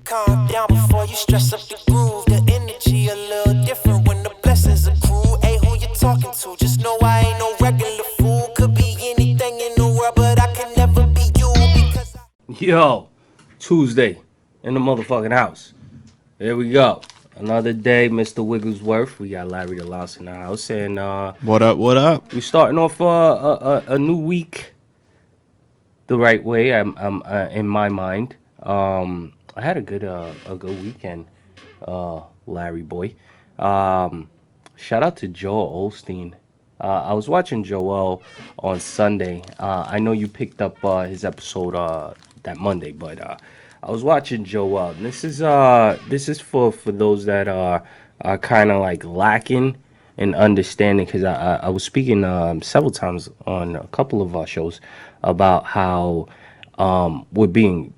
Calm down before you stress up the groove. The energy a little different when the blessings accrue. Hey, who you talking to? Just know I ain't no regular fool. Could be anything in the world, but I can never be you because Yo, Tuesday in the motherfucking house. There we go. Another day, Mr. Wigglesworth. We got Larry the Louse in the house, and What up? What up? we're starting off a new week the right way. I'm in my mind. I had a good weekend, Larry boy. Shout out to Joel Osteen. I was watching Joel on Sunday. I know you picked up his episode that Monday, but I was watching Joel. And this is for those that are kind of like lacking in understanding, because I was speaking several times on a couple of our shows about how we're being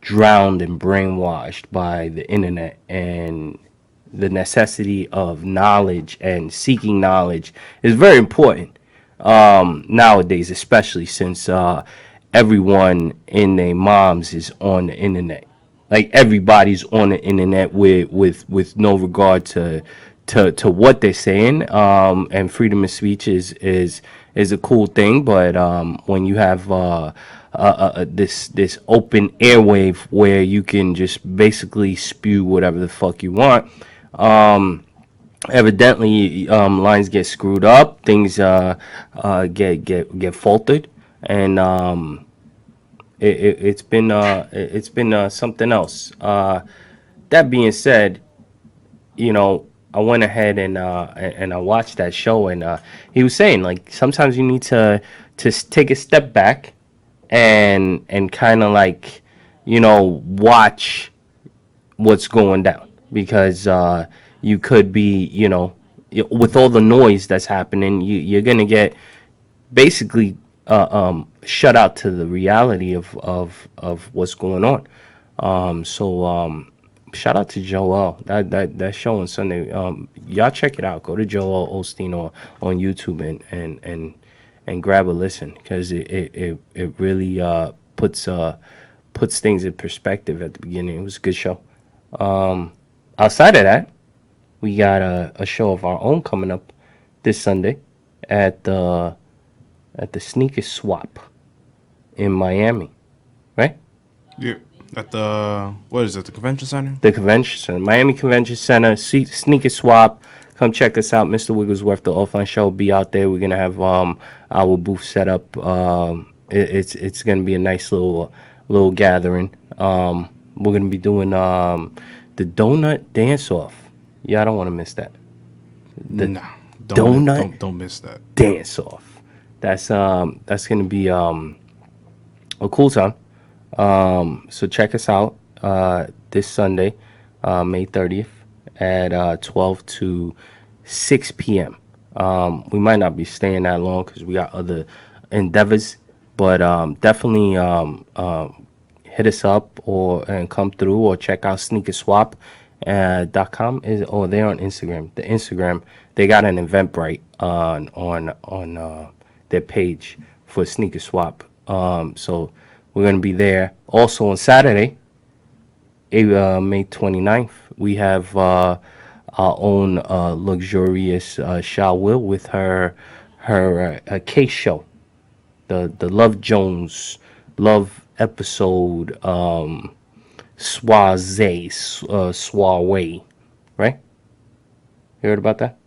drowned and brainwashed by the internet, and the necessity of knowledge and seeking knowledge is very important nowadays, especially since everyone in their moms is on the internet. Like, everybody's on the internet with no regard to what they're saying. And freedom of speech is a cool thing, but when you have this open airwave where you can just basically spew whatever the fuck you want, evidently lines get screwed up, things get faltered, and it's been something else. That being said, I went ahead and I watched that show, and he was saying, like, sometimes you need to take a step back and kind of like, watch what's going down, because you could be, with all the noise that's happening, you're gonna get basically shut out to the reality of what's going on. So shout out to Joel. That show on Sunday. Y'all check it out. Go to Joel Osteen on YouTube and grab a listen, because it really puts things in perspective at the beginning. It was a good show. Outside of that, we got a show of our own coming up this Sunday at the Sneaker Swap in Miami, right? Yeah. At the the convention center? The convention center, Miami Convention Center, Sneaker Swap. Come check us out, Mr. Wigglesworth. The offline show will be out there. We're gonna have our booth set up. It's gonna be a nice little gathering. We're gonna be doing the donut dance off. Yeah, I don't want to miss that. The Don't miss that. dance off. That's gonna be a cool time. So check us out this Sunday, May 30th at 12 to 6 p.m. We might not be staying that long because we got other endeavors, but definitely hit us up and come through, or check out sneakerswap.com or they're on Instagram. The Instagram, they got an Eventbrite on their page for Sneaker Swap. So we're going to be there. Also on Saturday, May 29th, we have our own luxurious Sha Will with her case show, the Love Jones Love episode, Soiree, right? You heard about that?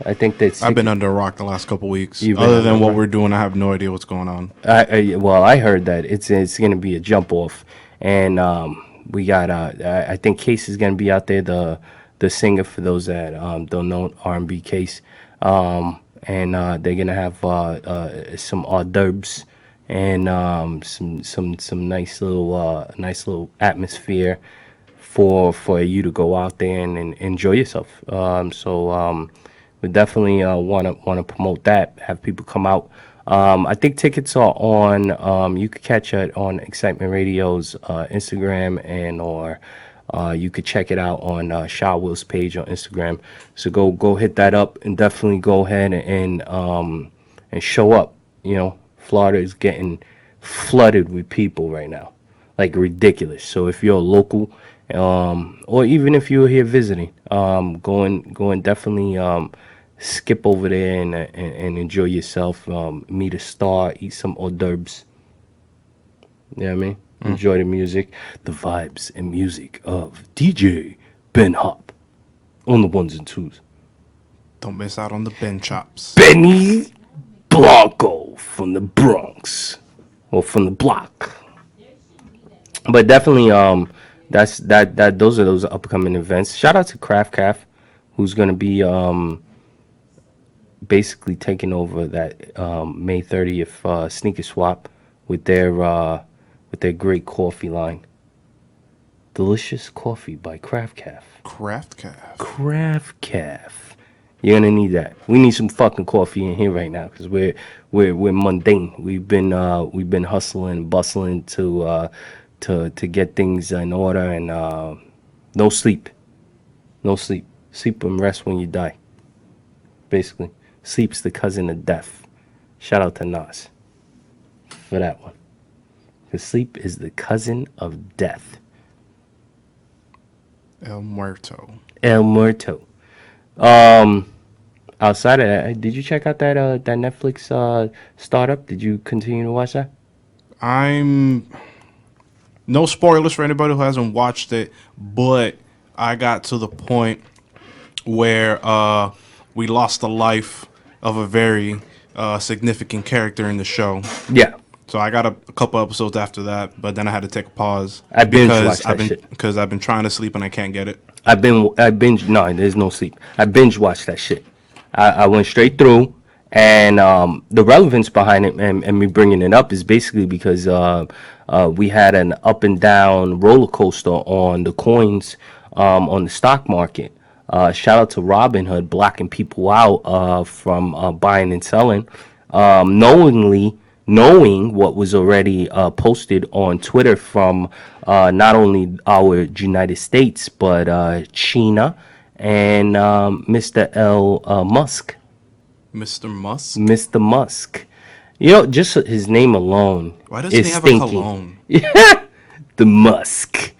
I think that's. I've been under a rock the last couple weeks. Other than what we're doing, I have no idea what's going on. I heard that it's going to be a jump off, and we got. I think Case is going to be out there, the singer, for those that don't know, R&B Case, and they're going to have some hors d'oeuvres and some nice little atmosphere for you to go out there and enjoy yourself. We definitely want to promote that, have people come out. I think tickets are on, you could catch it on Excitement Radio's Instagram, or you could check it out on Sha Will's page on Instagram. So go hit that up, and definitely go ahead and show up. Florida is getting flooded with people right now. like ridiculous. So if you're a local, or even if you're here visiting, go and definitely skip over there and enjoy yourself. Meet a star, eat some hors d'oeuvres. You know what I mean? Enjoy the music, the vibes and music of DJ Ben Hop on the ones and twos. Don't miss out on the Ben chops. Benny Blanco from the Bronx, or from the block. But definitely, those are those upcoming events. Shout out to Craft Calf, who's gonna be basically taking over that May 30th sneaker swap with their great coffee line. Delicious coffee by Craft Calf. Craft Calf. Craft Calf. You're gonna need that. We need some fucking coffee in here right now because we're mundane. We've been hustling, bustling to get things in order, and no sleep. Sleep and rest when you die. Basically, sleep's the cousin of death. Shout out to Nas for that one. Because sleep is the cousin of death. El Muerto. El Muerto. Outside of that, did you check out that Netflix startup? Did you continue to watch that? No spoilers for anybody who hasn't watched it, but I got to the point where we lost the life of a very significant character in the show. Yeah. So I got a couple episodes after that, but then I had to take a pause. I binge watched that shit. Because I've been trying to sleep and I can't get it. No, there's no sleep. I binge watched that shit. I went straight through, and the relevance behind it and me bringing it up is basically because we had an up and down roller coaster on the coins on the stock market. Shout out to Robinhood blocking people out from buying and selling, knowing what was already posted on Twitter from not only our United States, but China and Mr. Musk. Mr. Musk? Mr. Musk. You know, just his name alone. Why doesn't is he have stinky. a cologne? The Musk.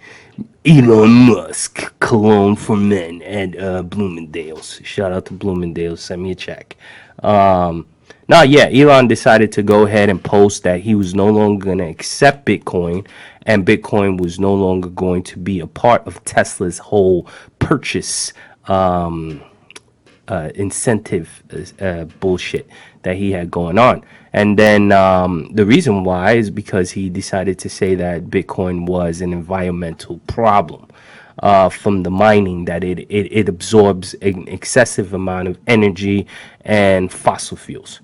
Elon Musk. Cologne for men at Bloomingdale's. Shout out to Bloomingdale's. Send me a check. Elon decided to go ahead and post that he was no longer going to accept Bitcoin, and Bitcoin was no longer going to be a part of Tesla's whole purchase incentive bullshit that he had going on. And then the reason why is because he decided to say that Bitcoin was an environmental problem. From the mining, that it absorbs an excessive amount of energy and fossil fuels.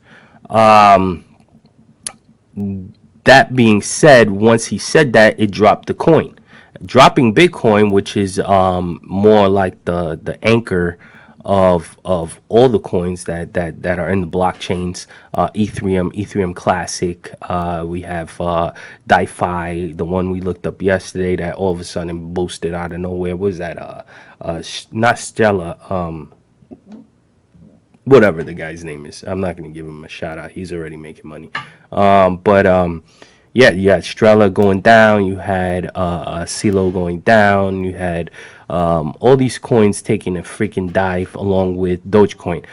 That being said, once he said that, it dropped the coin. Dropping Bitcoin, which is more like the anchor of all the coins that are in the blockchains, Ethereum Classic. We have DeFi, the one we looked up yesterday that all of a sudden boosted out of nowhere. What was that? Not Stella. Whatever the guy's name is. I'm not going to give him a shout out. He's already making money. You had Strela going down. You had CeeLo going down. You had all these coins taking a freaking dive along with Dogecoin.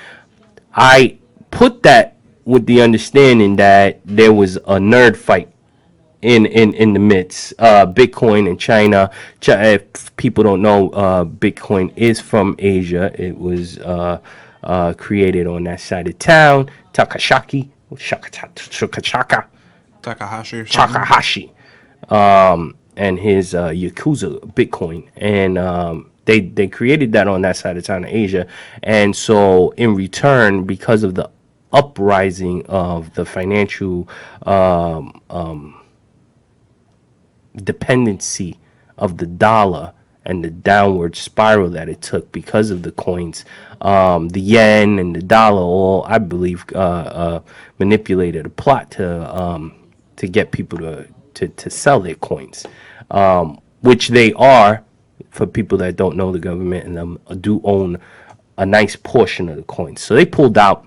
I put that with the understanding that there was a nerd fight in the midst. Bitcoin and China. If people don't know, Bitcoin is from Asia. It was created on that side of town. Takahashi or something. And his Yakuza Bitcoin. And they created that on that side of town in Asia. And so in return, because of the uprising of the financial dependency of the dollar and the downward spiral that it took because of the coins, the yen and the dollar all, I believe, manipulated a plot to get people to sell their coins, which they are. For people that don't know, the government and them do own a nice portion of the coins. So they pulled out,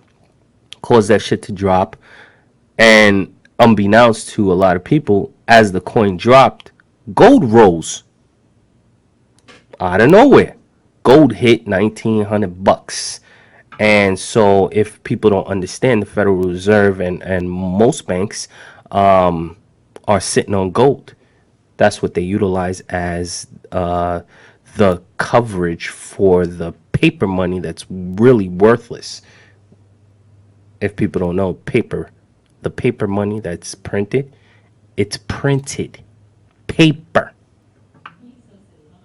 caused that shit to drop, and unbeknownst to a lot of people, as the coin dropped, Gold rose out of nowhere. Gold hit $1,900. And so if people don't understand, the Federal Reserve and most banks are sitting on gold. That's what they utilize as the coverage for the paper money that's really worthless. If people don't know, the paper money that's printed, it's printed paper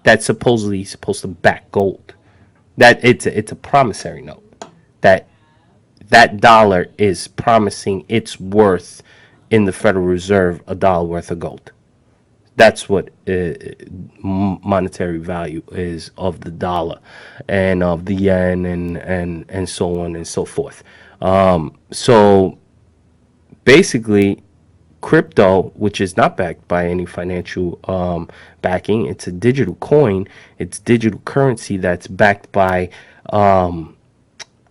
that's supposedly supposed to back gold. That it's a promissory note. That dollar is promising its worth in the Federal Reserve $1 worth of gold. That's what monetary value is of the dollar and of the yen and so on and so forth. So basically, crypto, which is not backed by any financial backing, it's a digital coin. It's digital currency that's backed by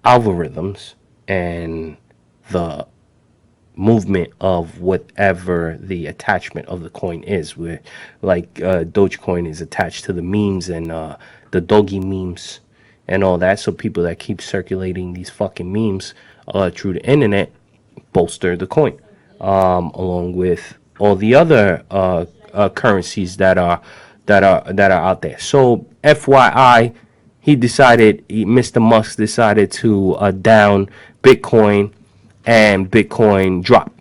algorithms and the movement of whatever the attachment of the coin is. Where like Dogecoin is attached to the memes and the doggy memes and all that. So people that keep circulating these fucking memes through the internet bolster the coin, along with all the other currencies that are out there. So FYI, Mr. Musk decided to down Bitcoin, and Bitcoin dropped.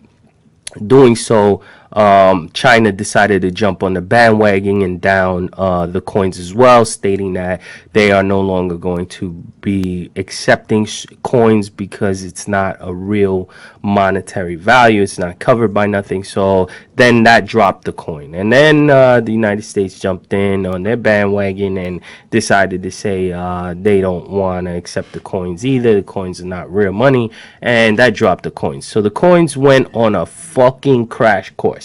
Doing so, China decided to jump on the bandwagon and down the coins as well, stating that they are no longer going to be accepting coins because it's not a real monetary value. It's not covered by nothing. So then that dropped the coin. And then the United States jumped in on their bandwagon and decided to say they don't want to accept the coins either. The coins are not real money. And that dropped the coins. So the coins went on a fucking crash course.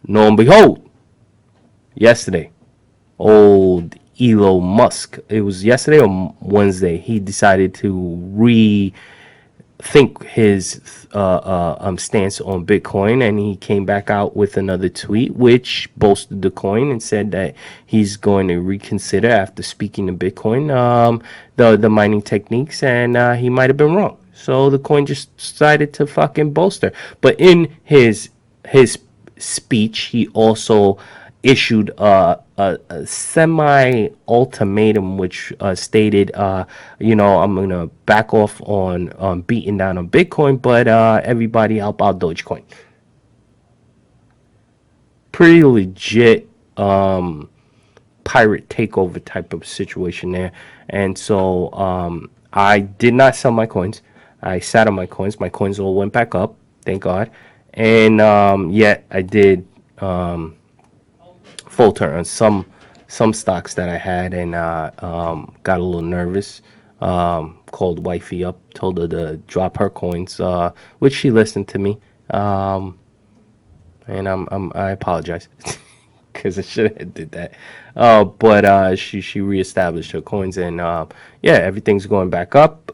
Lo and behold, yesterday, old Elon Musk, it was yesterday or Wednesday, he decided to rethink his stance on Bitcoin, and he came back out with another tweet which boasted the coin and said that he's going to reconsider after speaking to Bitcoin the mining techniques, and he might have been wrong. So the coin just decided to fucking bolster. But in his speech, he also issued a semi-ultimatum, which stated, I'm going to back off on beating down on Bitcoin, but everybody help out Dogecoin. Pretty legit pirate takeover type of situation there. And so I did not sell my coins. I sat on my coins. My coins all went back up, thank God. And yet I did falter on some stocks that I had, and got a little nervous. Called wifey up, told her to drop her coins, which she listened to me. And I apologize because I should have did that. But she reestablished her coins, and everything's going back up.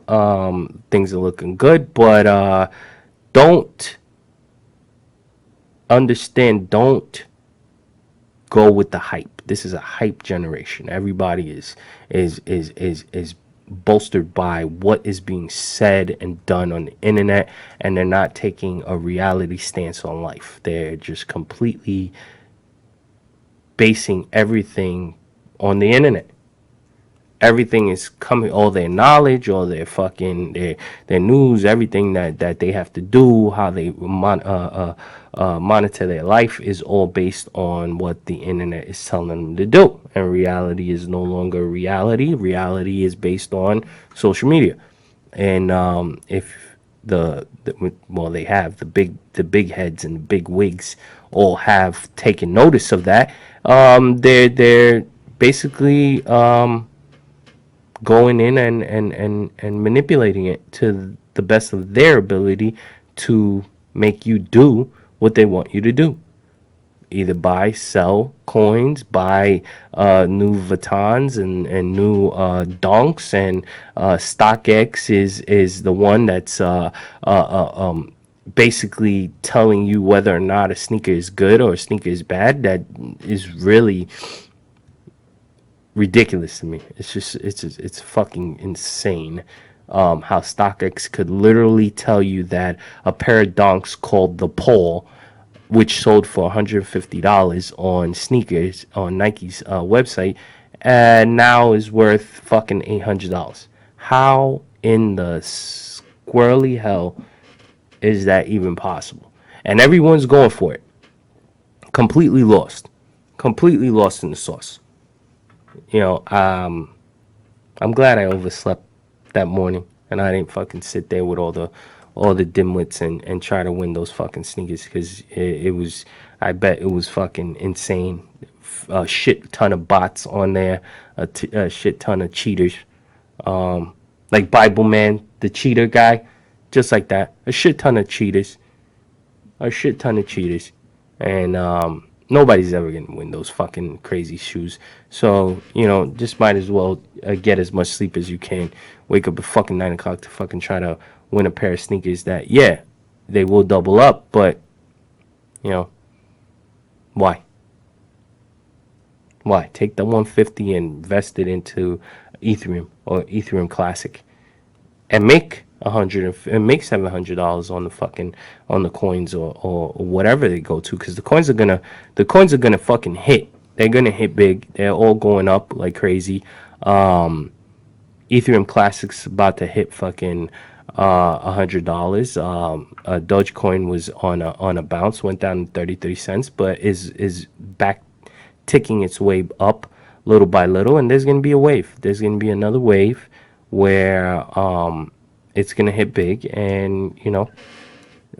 Things are looking good, but don't go with the hype. This is a hype generation. Everybody is bolstered by what is being said and done on the internet, and they're not taking a reality stance on life. They're just completely basing everything on the internet. Everything is coming, all their knowledge, all their fucking their news, everything that they have to do, how they monitor their life is all based on what the internet is telling them to do. And reality is no longer reality. Reality is based on social media. And if they have the big heads and the big wigs all have taken notice of that, they're basically going in and manipulating it to the best of their ability to make you do what they want you to do. Either buy, sell coins, buy new Vuittons and new donks, and StockX is the one that's basically telling you whether or not a sneaker is good or a sneaker is bad, that is really ridiculous to me. It's fucking insane. How StockX could literally tell you that a pair of donks called the Pole, which sold for $150 on sneakers on Nike's website, and now is worth fucking $800. How in the squirrely hell is that even possible? And everyone's going for it. Completely lost. Completely lost in the sauce. You know, I'm glad I overslept that morning and I didn't fucking sit there with all the dimwits and try to win those fucking sneakers, because it was, I bet it was fucking insane. A shit ton of bots on there, a shit ton of cheaters, like Bible Man, the cheater guy, just like that. A shit ton of cheaters, and nobody's ever gonna win those fucking crazy shoes. So, you know, just might as well get as much sleep as you can. Wake up at fucking 9 o'clock to fucking try to win a pair of sneakers that, yeah, they will double up, but, you know, why? Why? Take the 150 and invest it into Ethereum or Ethereum Classic and make $700 on the fucking, on the coins or whatever they go to, because the coins are gonna fucking hit. They're gonna hit big. They're all going up like crazy. Ethereum Classic's about to hit fucking $100. Dogecoin was on a bounce, went down 33 cents, but is back ticking its way up little by little, and there's gonna be a wave. There's gonna be another wave where it's gonna hit big. And you know,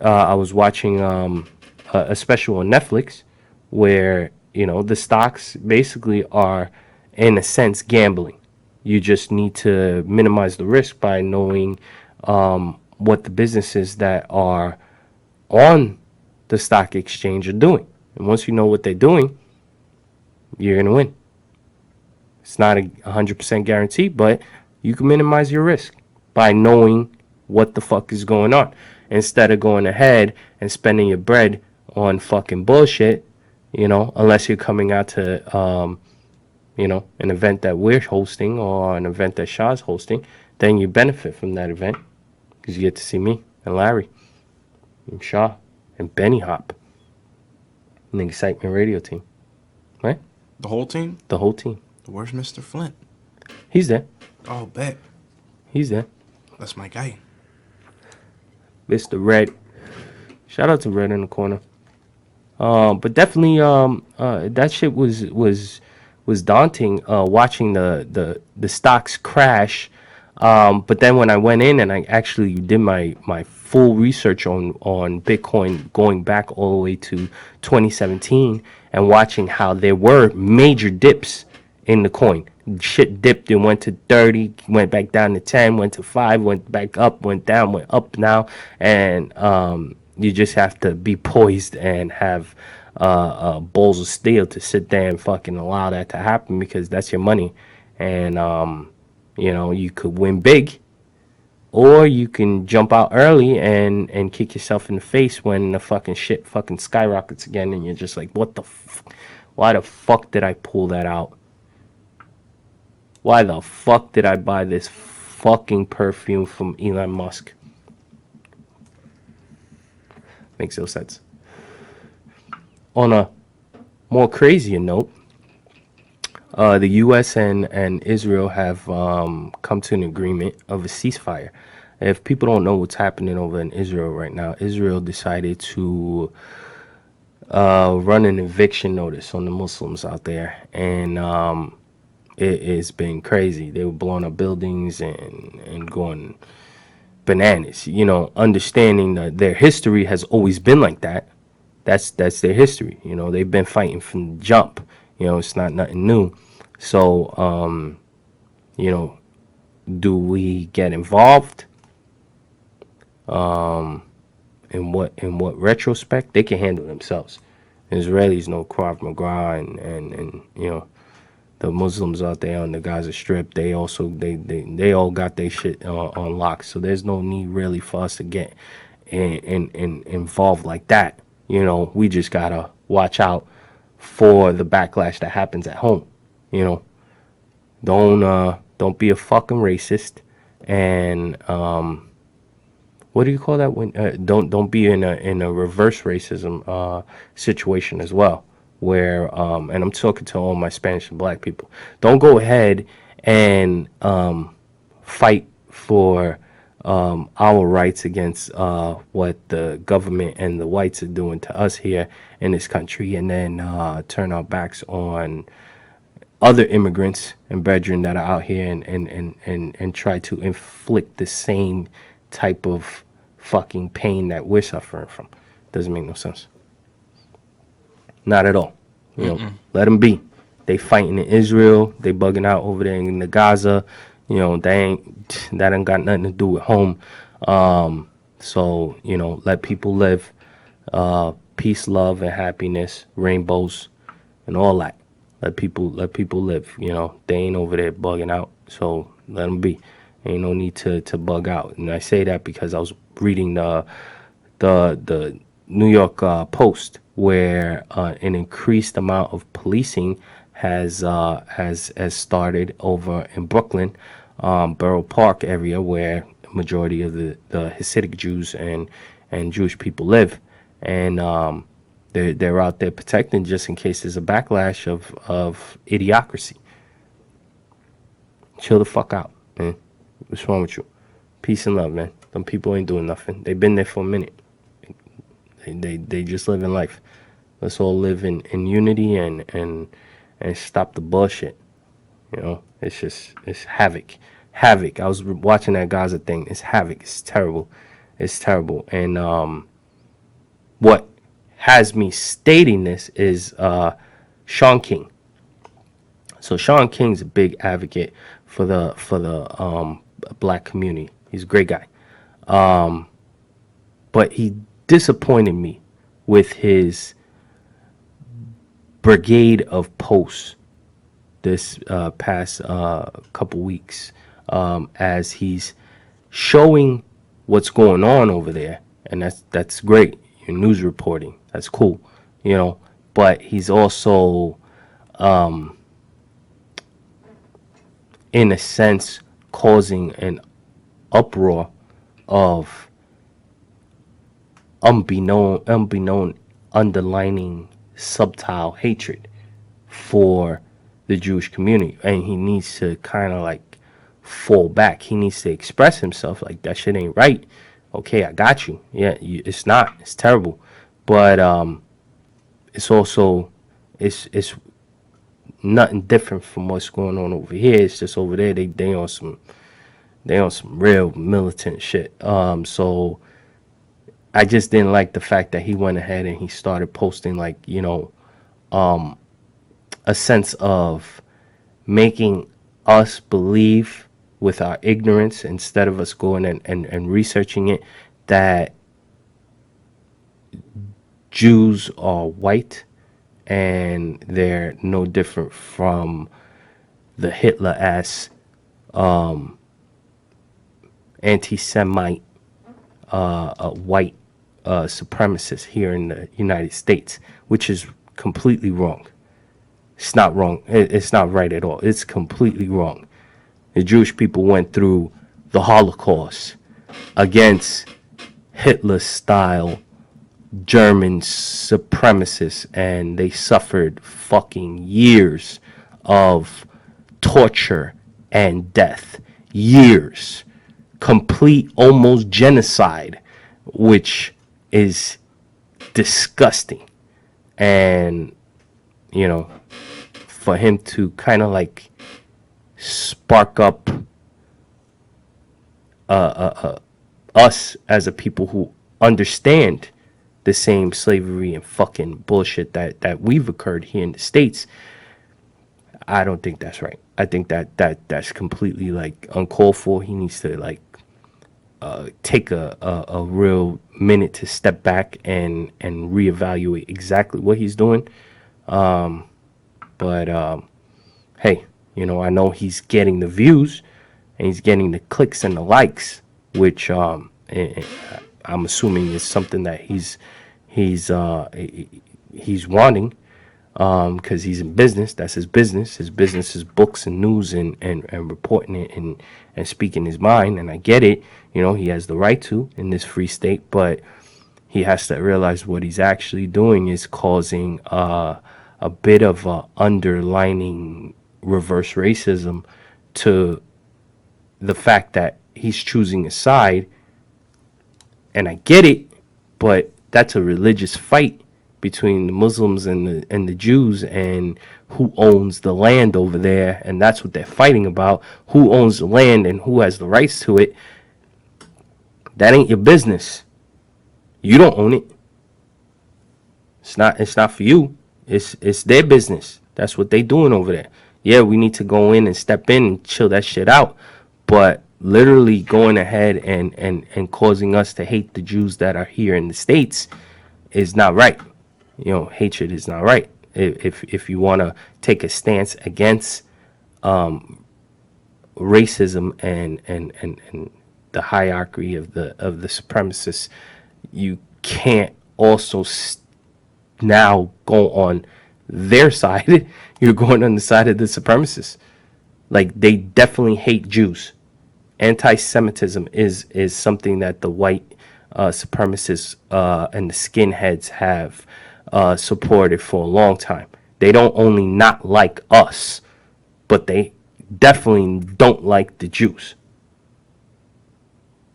I was watching a special on Netflix where, you know, the stocks basically are, in a sense, gambling. You just need to minimize the risk by knowing what the businesses that are on the stock exchange are doing. And once you know what they're doing, you're gonna win. It's not a 100% guarantee, but you can minimize your risk by knowing what the fuck is going on, instead of going ahead and spending your bread on fucking bullshit. You know, unless you're coming out to you know, an event that we're hosting or an event that Shah's hosting, then you benefit from that event because you get to see me and Larry and Shah and Benny Hop and the Excitement Radio team, right? The whole team? The whole team. Where's Mr. Flint? He's there. Oh, bet. He's there. That's my guy. Mr. Red. Shout out to Red in the corner. But definitely, that shit was daunting. Watching the stocks crash. But then when I went in and I actually did my full research on Bitcoin, going back all the way to 2017, and watching how there were major dips in the coin. Shit dipped and went to 30, went back down to 10, went to 5, went back up, went down, went up now. And you just have to be poised and have balls of steel to sit there and fucking allow that to happen, because that's your money. And, you know, you could win big, or you can jump out early and kick yourself in the face when the fucking shit fucking skyrockets again. And you're just like, what the why the fuck did I pull that out? Why the fuck did I buy this fucking perfume from Elon Musk? Makes no sense. On a more crazier note, the U.S. and Israel have come to an agreement of a ceasefire. If people don't know what's happening over in Israel right now, Israel decided to run an eviction notice on the Muslims out there, and it's been crazy. They were blowing up buildings and going bananas. You know, understanding that their history has always been like that. That's their history. You know, they've been fighting from the jump. You know, it's not nothing new. So, you know, do we get involved? In what retrospect? They can handle themselves. The Israelis know Krav Maga, and you know, the Muslims out there on the Gaza Strip, they also they all got their shit on lock. So there's no need really for us to get involved like that. You know, we just gotta watch out for the backlash that happens at home. You know, don't be a fucking racist, and what do you call that when don't be in a reverse racism situation as well, where and I'm talking to all my Spanish and black people. Don't go ahead and fight for our rights against what the government and the whites are doing to us here in this country, and then turn our backs on other immigrants and brethren that are out here and try to inflict the same type of fucking pain that we're suffering from. Doesn't make no sense. Not at all. You know, let them be. They fighting in Israel. They bugging out over there in the Gaza. You know, that ain't got nothing to do with home. So, you know, let people live. Peace, love, and happiness, rainbows, and all that. Let people live. You know, they ain't over there bugging out. So let them be. Ain't no need to bug out. And I say that because I was reading the New York Post, where an increased amount of policing has started over in Brooklyn, Borough Park area, where the majority of the Hasidic Jews and Jewish people live, and they're out there protecting just in case there's a backlash of idiocracy. Chill the fuck out, man. What's wrong with you? Peace and love, man. Them people ain't doing nothing. They've been there for a minute. They just living life. Let's all live in unity and stop the bullshit. You know, it's havoc. Havoc. I was watching that Gaza thing. It's havoc. It's terrible. It's terrible. And what has me stating this is Sean King. So Sean King's a big advocate for the black community. He's a great guy. But he disappointed me with his brigade of posts this past couple weeks, as he's showing what's going on over there, and that's great. Your news reporting, that's cool, you know. But he's also, in a sense, causing an uproar of unbeknown underlining subtle hatred for the Jewish community, and he needs to kind of like fall back. He needs to express himself like, that shit ain't right. Okay, I got you. Yeah, it's not. It's terrible, but it's also it's nothing different from what's going on over here. It's just over there they on some real militant shit. So I just didn't like the fact that he went ahead and he started posting, like, you know, a sense of making us believe with our ignorance, instead of us going and researching it, that Jews are white and they're no different from the Hitler-ass anti-Semite white supremacists here in the United States, which is completely wrong. It's not wrong. It's not right at all. It's completely wrong. The Jewish people went through the Holocaust against Hitler-style German supremacists, and they suffered fucking years of torture and death. Years. Complete, almost genocide, which is disgusting. And, you know, for him to kind of like spark up us as a people who understand the same slavery and fucking bullshit that we've occurred here in the States, I don't think that's right. I think that's completely like uncalled for. He needs to like take a real minute to step back and reevaluate exactly what he's doing. But hey, you know, I know he's getting the views and he's getting the clicks and the likes, which I I'm assuming it's something that he's wanting, because he's in business. That's his business. His business is books and news and reporting it and speaking his mind. And I get it. He has the right to in this free state, but he has to realize what he's actually doing is causing a bit of underlining reverse racism to the fact that he's choosing a side. And I get it, but that's a religious fight between the Muslims and the Jews, and who owns the land over there, and that's what they're fighting about. Who owns the land and who has the rights to it? That ain't your business. You don't own it. It's not for you. It's their business. That's what they doing over there. Yeah, we need to go in and step in and chill that shit out. But literally going ahead and causing us to hate the Jews that are here in the States is not right. Hatred is not right. If you want to take a stance against racism and the hierarchy of the supremacists, you can't also now go on their side. You're going on the side of the supremacists. Like, they definitely hate Jews. Anti-Semitism is something that the white supremacists and the skinheads have supported for a long time. They don't only not like us, but they definitely don't like the Jews.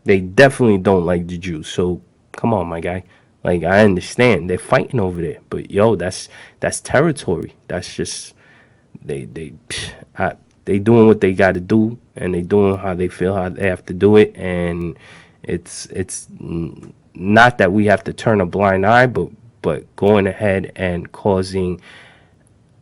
They definitely don't like the Jews. So come on, my guy. Like, I understand they're fighting over there, but that's territory. That's just they doing what they got to do, and they doing how they feel how they have to do it, and it's not that we have to turn a blind eye, but going ahead and causing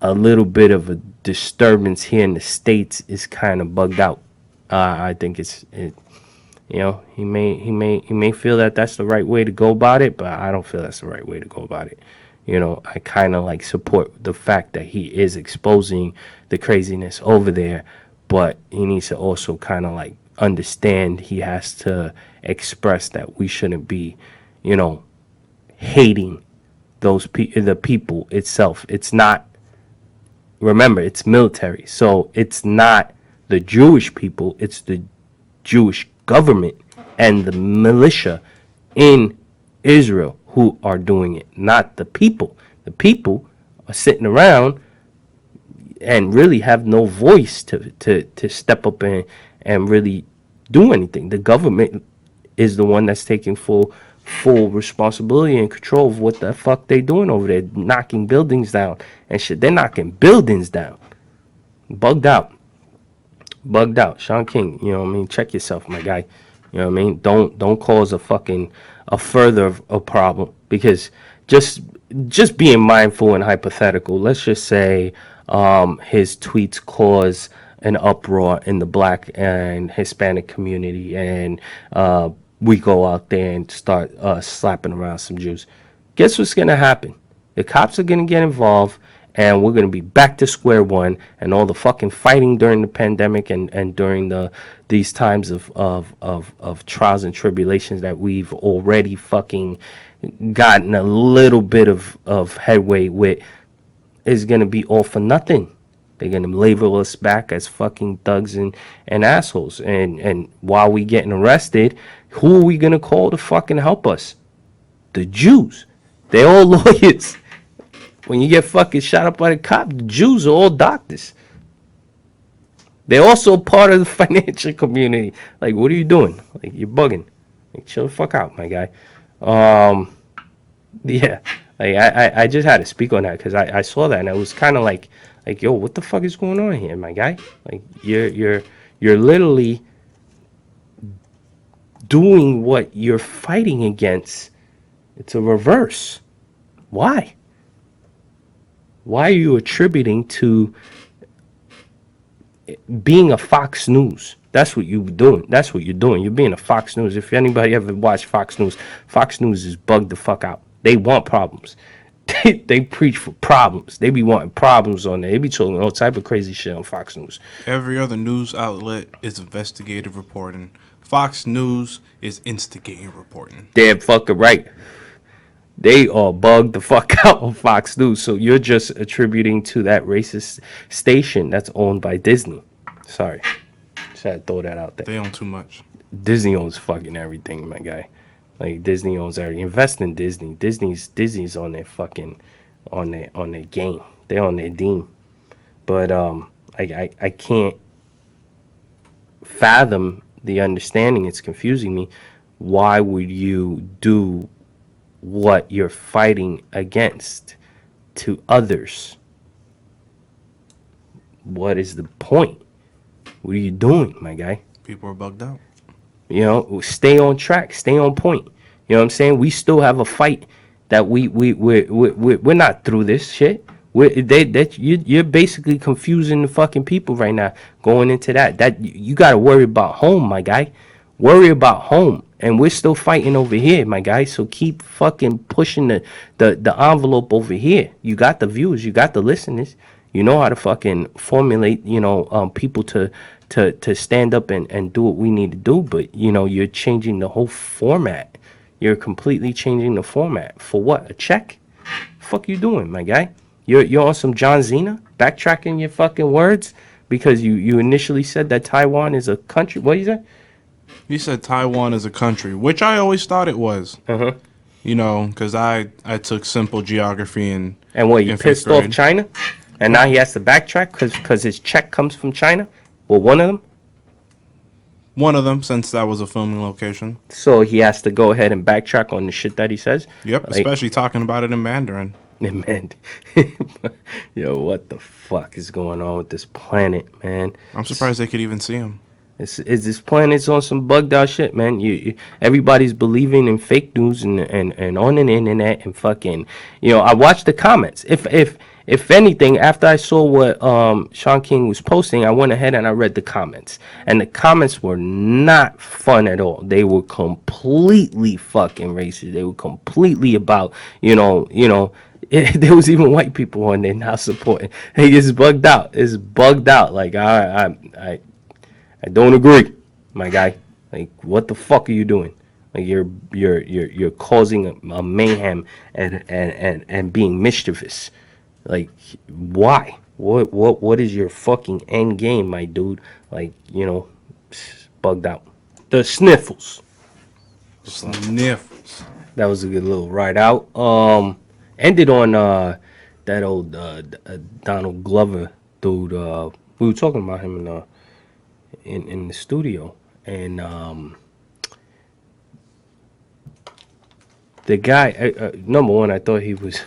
a little bit of a disturbance here in the States is kind of bugged out. I think he may feel that that's the right way to go about it, but I don't feel that's the right way to go about it. I kind of like support the fact that he is exposing the craziness over there, but he needs to also kind of like understand he has to express that we shouldn't be, hating the people itself. It's not, remember, it's military, so it's not the Jewish people, it's the Jewish government and the militia in Israel who are doing it, not the people. The people are sitting around and really have no voice to step up and really do anything. The government is the one that's taking full responsibility and control of what the fuck they doing over there, knocking buildings down and shit. They're knocking buildings down. Bugged out. Sean King, check yourself, my guy. Don't cause a further problem, because just being mindful and hypothetical, let's just say his tweets cause an uproar in the Black and Hispanic community, and we go out there and start slapping around some Jews. Guess what's going to happen? The cops are going to get involved, and we're going to be back to square one, and all the fucking fighting during the pandemic and during these times of trials and tribulations that we've already fucking gotten a little bit of headway with is going to be all for nothing. They're going to label us back as fucking thugs and assholes. And while we getting arrested, who are we going to call to fucking help us? The Jews. They're all lawyers. When you get fucking shot up by the cop, the Jews are all doctors. They're also part of the financial community. Like, what are you doing? Like, you're bugging. Like, chill the fuck out, my guy. Yeah. Like, I just had to speak on that because I saw that and it was kind of like, yo, what the fuck is going on here, my guy? Like, you're literally doing what you're fighting against. It's a reverse. Why? Why are you attributing to being a Fox News? That's what you're doing. That's what you're doing. You're being a Fox News. If anybody ever watched Fox News is bugged the fuck out. They want problems. They preach for problems. They be wanting problems on there. They be talking all type of crazy shit on Fox News. Every other news outlet is investigative reporting. Fox News is instigating reporting. Damn fucking right. They are bugged the fuck out on Fox News. So you're just attributing to that racist station that's owned by Disney. Sorry. Just had to throw that out there. They own too much. Disney owns fucking everything, my guy. Like Disney owns everything. Invest in Disney. Disney's on their fucking on their game. They're on their deem. But I can't fathom the understanding. It's confusing me. Why would you do what you're fighting against to others? What is the point? What are you doing, my guy? People are bugged out. You know, stay on track, stay on point. You know what I'm saying? We still have a fight that we're not through this shit. You're basically confusing the fucking people right now going into that. That you got to worry about home, my guy. Worry about home. And we're still fighting over here, my guy. So keep fucking pushing the envelope over here. You got the viewers, you got the listeners. You know how to fucking formulate, people to stand up and do what we need to do. But, you're changing the whole format. You're completely changing the format. For what? A check? Fuck you doing, my guy? You're on some John Cena? Backtracking your fucking words? Because you initially said that Taiwan is a country. What you say? He said Taiwan is a country, which I always thought it was. Uh-huh. Because I took simple geography and what, you in pissed fifth grade. off China? And now he has to backtrack because his check comes from China? Well, one of them? One of them, since that was a filming location. So he has to go ahead and backtrack on the shit that he says? Yep, especially talking about it in Mandarin. Man, yo, what the fuck is going on with this planet, man? I'm surprised they could even see him. Is this planet's on some bugged out shit, man? Everybody's believing in fake news and on the internet and fucking, I watched the comments. If anything, after I saw what Sean King was posting, I went ahead and I read the comments, and the comments were not fun at all. They were completely fucking racist. They were completely about, there was even white people on there now supporting. Hey, it's bugged out. It's bugged out. Like I don't agree, my guy. Like, what the fuck are you doing? Like, you're causing a mayhem and being mischievous. Like, why? What is your fucking end game, my dude? Like, bugged out. The sniffles. Sniffles. That was a good little ride out. Ended on that old Donald Glover dude. We were talking about him in the studio, and the guy, number one, I thought he was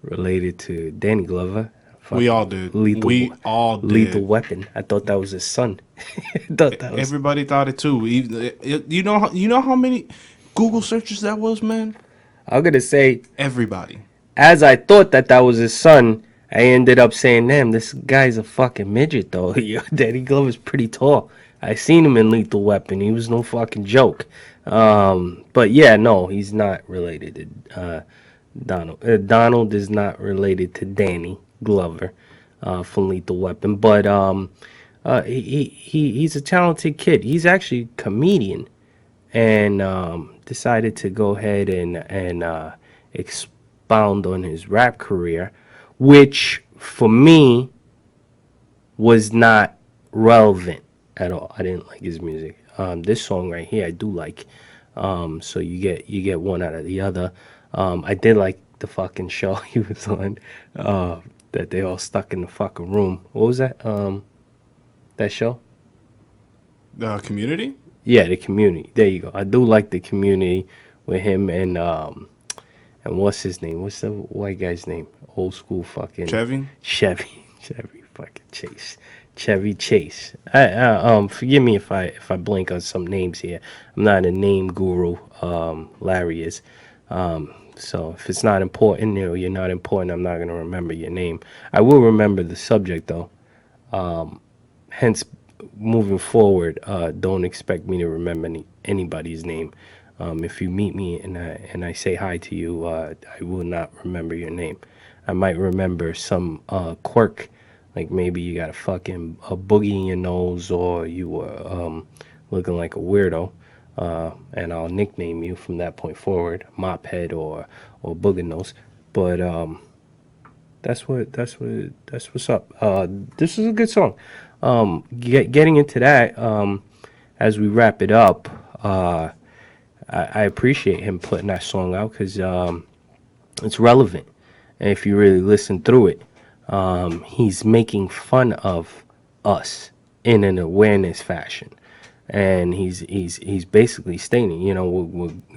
related to Danny Glover. We all did. We all did. Lethal Weapon. I thought that was his son. Everybody thought it too. You know how many Google searches that was, man? I'm gonna say everybody. As I thought that was his son, I ended up saying, damn, this guy's a fucking midget, though. Danny Glover's pretty tall. I seen him in Lethal Weapon. He was no fucking joke. But yeah, no, he's not related to Donald. Donald is not related to Danny Glover from Lethal Weapon. But he's a talented kid. He's actually a comedian, and decided to go ahead and expound on his rap career, which for me was not relevant at all. I didn't like his music. This song right here I do like. So you get one out of the other. I did like the fucking show he was on, that they all stuck in the fucking room. What was that? That show? Community? Yeah, The Community. There you go. I do like The Community with him and what's his name? What's the white guy's name? Old school fucking Chevy fucking Chase. Chevy Chase. Forgive me if I blank on some names here. I'm not a name guru. Larry is. So if it's not important, you're not important, I'm not gonna remember your name. I will remember the subject though. Hence, moving forward, don't expect me to remember anybody's name. If you meet me and I say hi to you, I will not remember your name. I might remember some quirk, like maybe you got a boogie in your nose, or you were looking like a weirdo. And I'll nickname you from that point forward, Mophead or Booger Nose. But that's what's up. This is a good song. Getting into that, as we wrap it up, I appreciate him putting that song out because it's relevant. And if you really listen through it, he's making fun of us in an awareness fashion. And he's basically stating,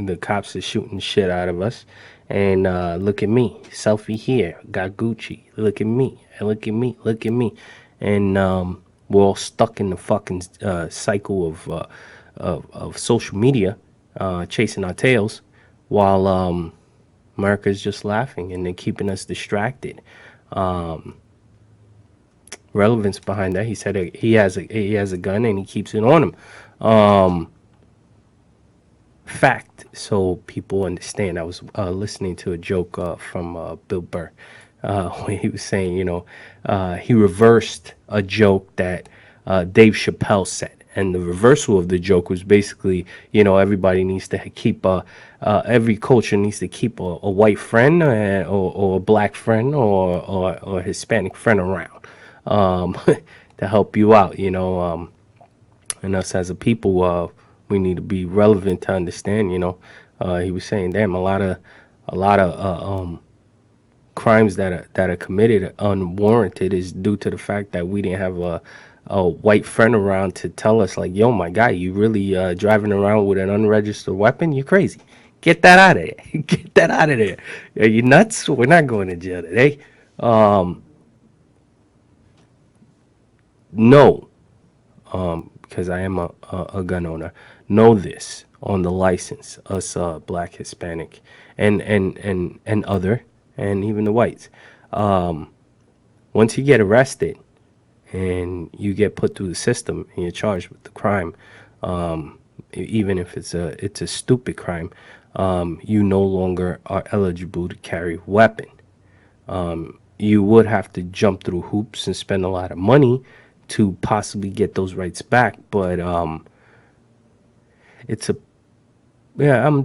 the cops are shooting shit out of us, and look at me, selfie here, got Gucci. Look at me, look at me, look at me, and we're all stuck in the fucking cycle of social media, chasing our tails, while America's just laughing and they're keeping us distracted. Relevance behind that. He said he has a gun and he keeps it on him. Fact, so people understand. I was listening to a joke from Bill Burr, where he was saying, he reversed a joke that Dave Chappelle said. And the reversal of the joke was basically, everybody needs to keep every culture needs to keep a white friend or a black friend or a Hispanic friend around. To help you out, and us as a people, we need to be relevant to understand. He was saying, damn, a lot of crimes that are committed unwarranted is due to the fact that we didn't have a white friend around to tell us, like, yo, my guy, you really driving around with an unregistered weapon? You're crazy. Get that out of there. Get that out of there. Are you nuts? We're not going to jail today. No, because I am a gun owner, know this on the license, us black, Hispanic, and other, and even the whites. Once you get arrested and you get put through the system and you're charged with the crime, even if it's a stupid crime, you no longer are eligible to carry a weapon. You would have to jump through hoops and spend a lot of money to possibly get those rights back, but I'm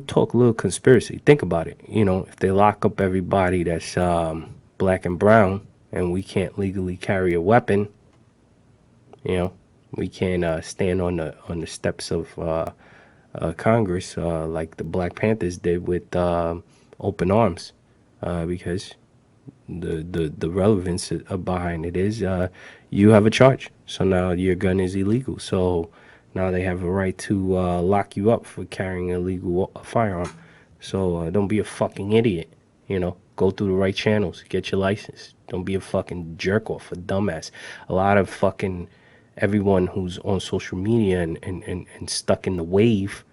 talk a little conspiracy. Think about it. If they lock up everybody that's black and brown, and we can't legally carry a weapon, we can't stand on the steps of Congress like the Black Panthers did with open arms, because the relevance behind it is you have a charge, so now your gun is illegal, so now they have a right to lock you up for carrying a illegal firearm. So don't be a fucking idiot. Go through the right channels, get your license. Don't be a fucking jerk off, a dumbass. A lot of fucking everyone who's on social media and stuck in the wave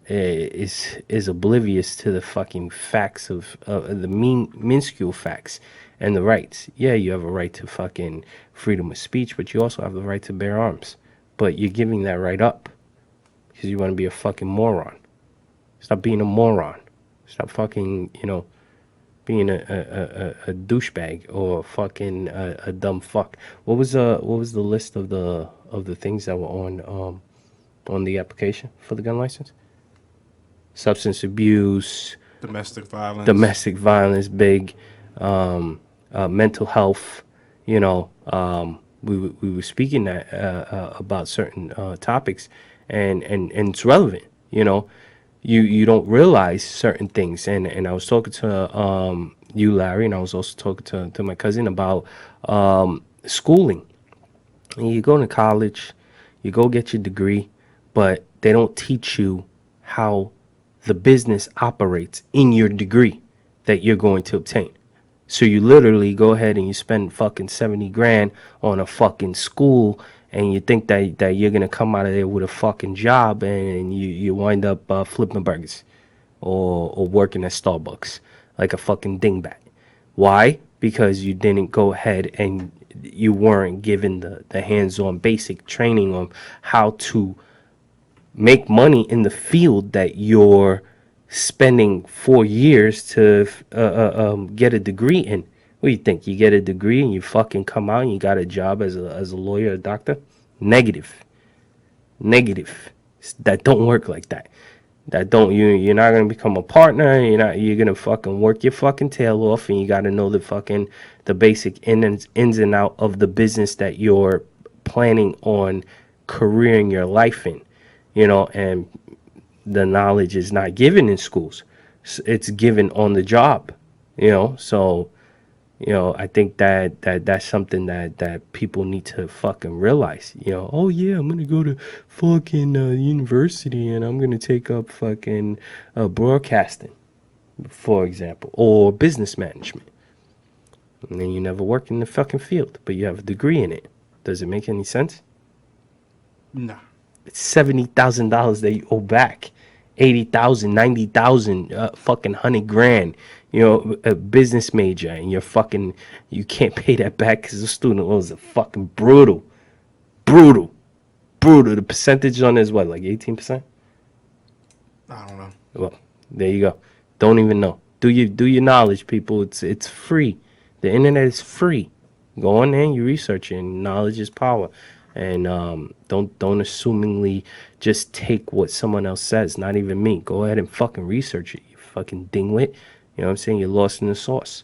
is oblivious to the fucking facts of the minuscule facts and the rights. Yeah, you have a right to fucking freedom of speech, but you also have the right to bear arms. But you're giving that right up because you want to be a fucking moron. Stop being a moron. Stop fucking, being a douchebag or fucking a dumb fuck. What was the list of the things that were on the application for the gun license? Substance abuse, domestic violence, big, mental health. We were speaking about certain topics, and it's relevant. You don't realize certain things, and I was talking to you, Larry, and I was also talking to my cousin about schooling. And you go to college, you go get your degree, but they don't teach you how the business operates in your degree that you're going to obtain. So you literally go ahead and you spend fucking 70 grand on a fucking school, and you think that you're going to come out of there with a fucking job, and you wind up flipping burgers or working at Starbucks like a fucking dingbat. Why? Because you didn't go ahead and you weren't given the hands-on basic training on how to make money in the field that you're spending 4 years to get a degree in. What do you think? You get a degree and you fucking come out and you got a job as a lawyer, a doctor? Negative. That don't work like that. That don't you're not gonna become a partner. You're gonna fucking work your fucking tail off, and you gotta know the basic ins and out of the business that you're planning on careering your life in. And the knowledge is not given in schools. It's given on the job. So I think that's something that people need to fucking realize. Oh yeah, I'm gonna go to fucking university and I'm gonna take up fucking broadcasting, for example, or business management. And then you never work in the fucking field, but you have a degree in it. Does it make any sense? Nah. It's $70,000 that you owe back. 80,000, 90,000, fucking 100 grand. A business major, and you can't pay that back because the student loans are fucking brutal. Brutal. The percentage on it is what, like 18%? I don't know. Well, there you go. Don't even know. Do your knowledge, people. It's free. The internet is free. Go on there and you research it, and knowledge is power. And don't assumingly just take what someone else says, not even me. Go ahead and fucking research it, you fucking dingwit. You know what I'm saying? You're lost in the sauce.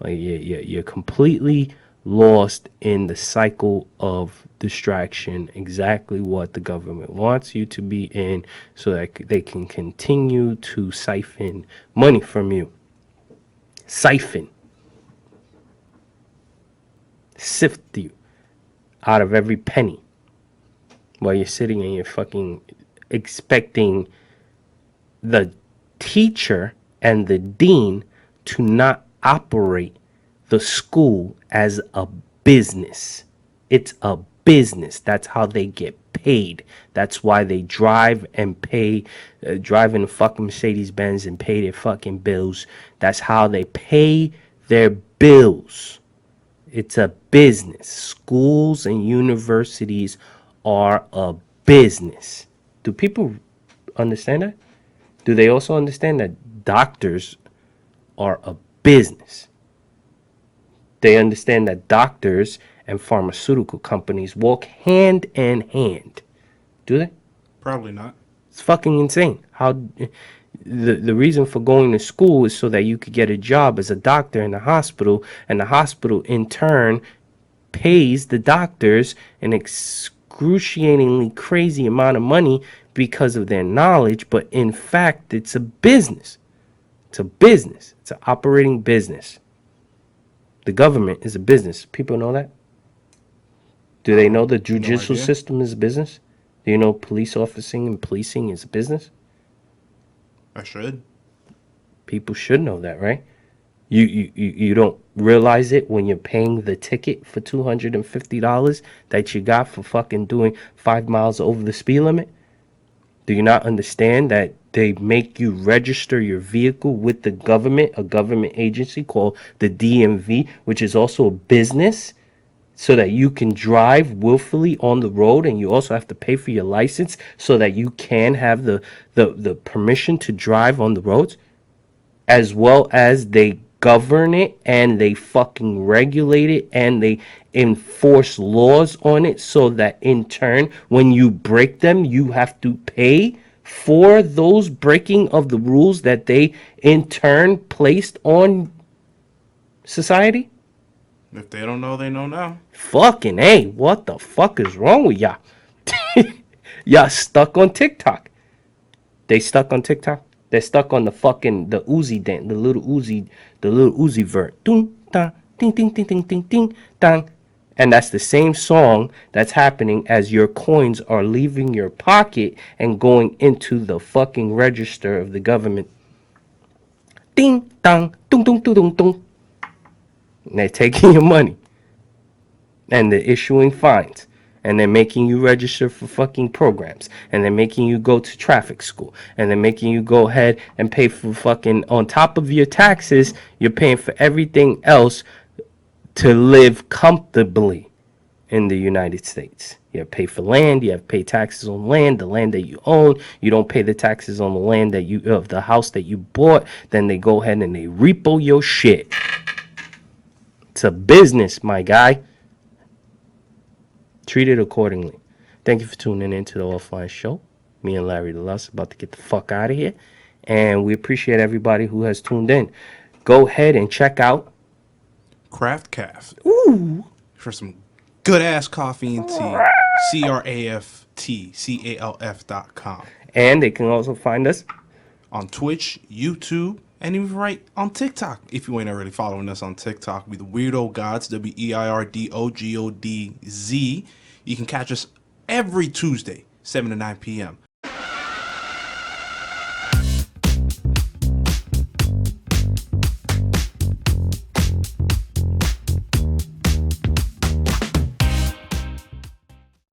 Like you're completely lost in the cycle of distraction, exactly what the government wants you to be in, so that they can continue to siphon money from you. Siphon. Sift you out of every penny while you're sitting and you're fucking expecting the teacher and the dean to not operate the school as a business. It's a business. That's how they get paid. That's why they drive and pay, drive in a fucking Mercedes Benz and pay their fucking bills. That's how they pay their bills. It's a business. Schools and universities are a business. Do people understand that? Do they also understand that doctors are a business? They understand that doctors and pharmaceutical companies walk hand in hand. Do they? Probably not. It's fucking insane. How the reason for going to school is so that you could get a job as a doctor in the hospital, and the hospital in turn pays the doctors an excruciatingly crazy amount of money because of their knowledge, but in fact it's a business. It's a business. It's an operating business. The government is a business. People know that? Do they know the judicial system is a business? Do you know police officing and policing is a business? I should. People should know that, right? You don't realize it when you're paying the ticket for $250 that you got for fucking doing 5 miles over the speed limit? Do you not understand that they make you register your vehicle with the government, a government agency called the DMV, which is also a business, so that you can drive willfully on the road, and you also have to pay for your license so that you can have the permission to drive on the roads, as well as they govern it and they fucking regulate it and they enforce laws on it, so that in turn, when you break them, you have to pay for those breaking of the rules that they in turn placed on society. If they don't know, they know now. Fucking A, what the fuck is wrong with y'all? Y'all stuck on TikTok. They stuck on TikTok. They're stuck on the Uzi dance, the little Uzi vert. Ding, ding, ding, ding, ding, ding, ding, ding. And that's the same song that's happening as your coins are leaving your pocket and going into the fucking register of the government. Ding, dong, dong, dong, dong, dong, dong. And they're taking your money. And they're issuing fines. And they're making you register for fucking programs. And they're making you go to traffic school. And they're making you go ahead and pay for fucking, on top of your taxes, you're paying for everything else to live comfortably in the United States. You have to pay for land. You have to pay taxes on land, the land that you own. You don't pay the taxes on the land that of the house that you bought. Then they go ahead and they repo your shit. It's a business, my guy. Treat it accordingly. Thank you for tuning in to the Offline Show. Me and Larry the Lust about to get the fuck out of here. And we appreciate everybody who has tuned in. Go ahead and check out Craft Calf. Ooh. For some good ass coffee and tea. CraftCalf.com. And they can also find us on Twitch, YouTube, and even right on TikTok. If you ain't already following us on TikTok, we the WeirdoGodZ, WEIRDOGODZ. You can catch us every Tuesday, 7 to 9 p.m.